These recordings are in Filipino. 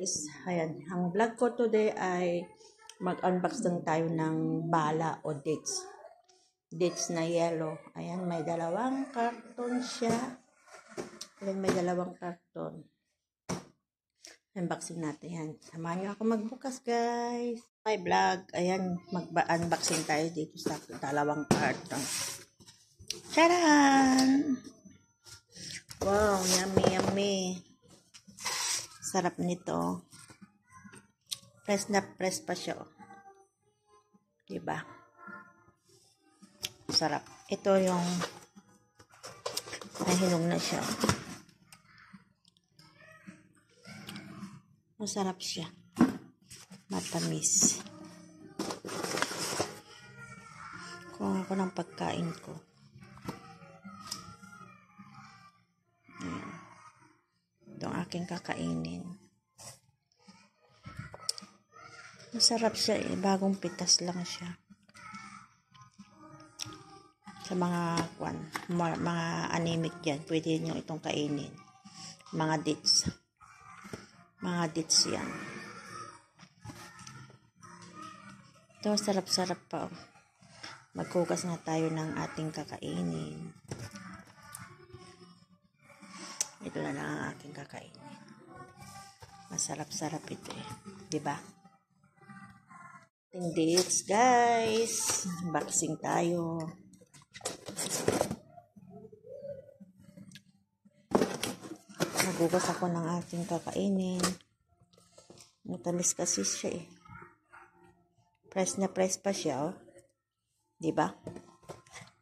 Is, ayan, ang vlog ko today ay mag-unbox lang tayo ng bala o dates. Dates na yellow. Ayan, may dalawang karton siya. Ayan, may dalawang karton. Unboxing natin yan. Samahan nyo ako magbukas, guys. My vlog. Ayan, mag-unboxing tayo dito sa dalawang karton. Charan! Wow, yummy, yummy. Sarap nito. Press na press pa siya. Diba? Sarap. Ito yung nahinog na siya. Masarap siya. Matamis. Kuha ko ng pagkain ko. Ayan. Ito ang aking kakainin. Masarap siya eh. Bagong pitas lang siya. Sa mga anemic dyan, pwede nyo itong kainin. Mga dates. Mga dates yan. Ito, sarap-sarap pa. Oh. Magkukas na tayo ng ating kakainin. Ito na lang ang aking kakainin. Masarap-sarap ito eh. Diba? Ating dates, guys. Unboxing tayo. Nagugas ako ng ating kakainin. Matamis kasi siya eh. Press na press pa siya, oh. Diba?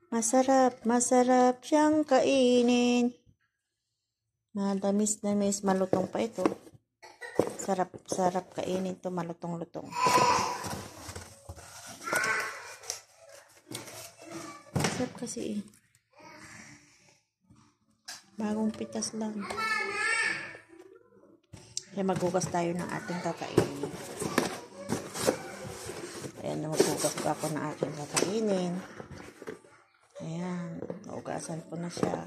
Masarap, masarap siyang kainin. Matamis-tamis, malutong pa ito. Sarap kainin to, malutong-lutong. Sarap kasi eh. Bagong pitas lang. Kaya maghugas tayo ng ating kakainin. Ayan, maghugas ko ako ng ating kakainin. Ayan, naugasan ko na siya.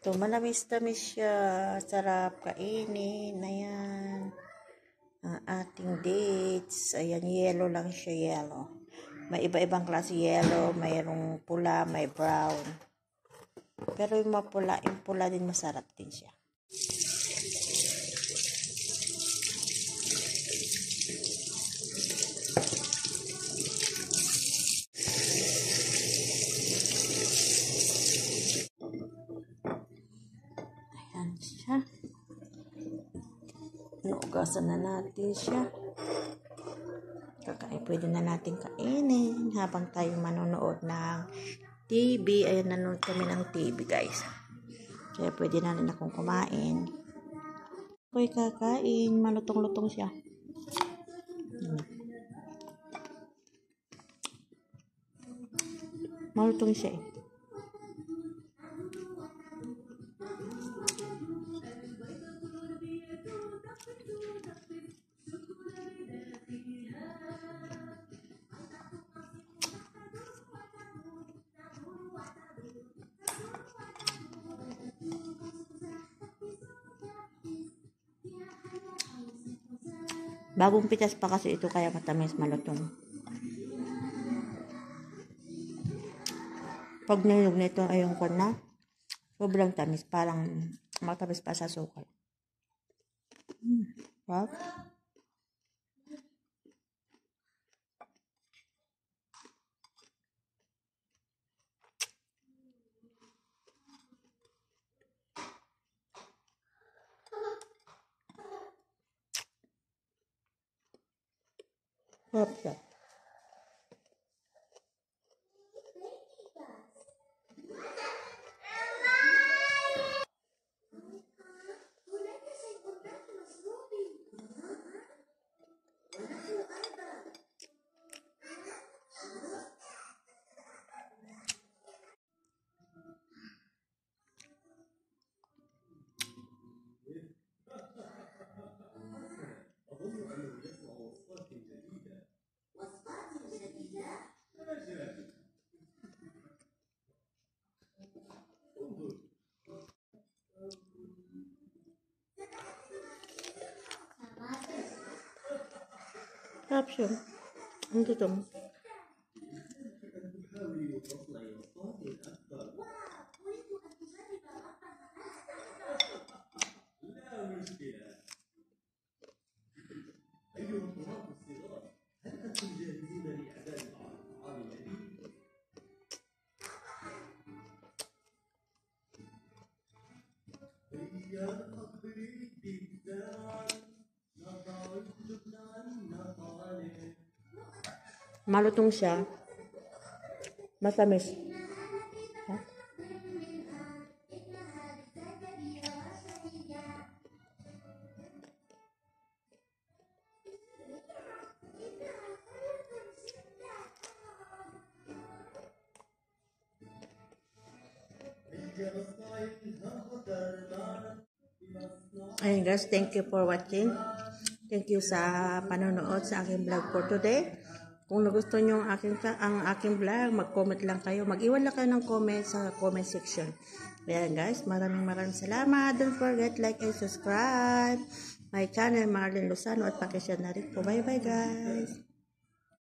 Ito, manamis-tamis siya. Sarap kainin. Ayan. Ang ating dates. Ayan, yellow lang siya, yellow. May iba-ibang klase yellow. Mayroong pula, may brown. Pero yung pula din masarap din siya. Ayan siya. Inuugasan na natin siya. Pwede na natin kainin habang tayo manonood ng TV. Ayan, nanonood kami ng TV, guys. Kaya pwede na rin akong kumain. Ako'y kakain. Malutong-lutong siya. Malutong siya eh. Bagong pitas pa kasi ito kaya matamis, malutong. Pag nilog nito ay yung na, sobrang tamis, parang matamis pa sa sukal. Wow. Sarap siya. Caption. Ang dito mo. Malutong siya. Matamis. Ha? Ayun guys, thank you for watching. Thank you sa panonood sa aking vlog for today. Kung nagustuhan nyo ang aking vlog, mag-comment lang kayo. Mag-iwan lang kayo ng comment sa comment section. Ayan guys, maraming salamat. Don't forget like and subscribe my channel, Marlene Lozano, at pakishare na rin po. Bye bye guys.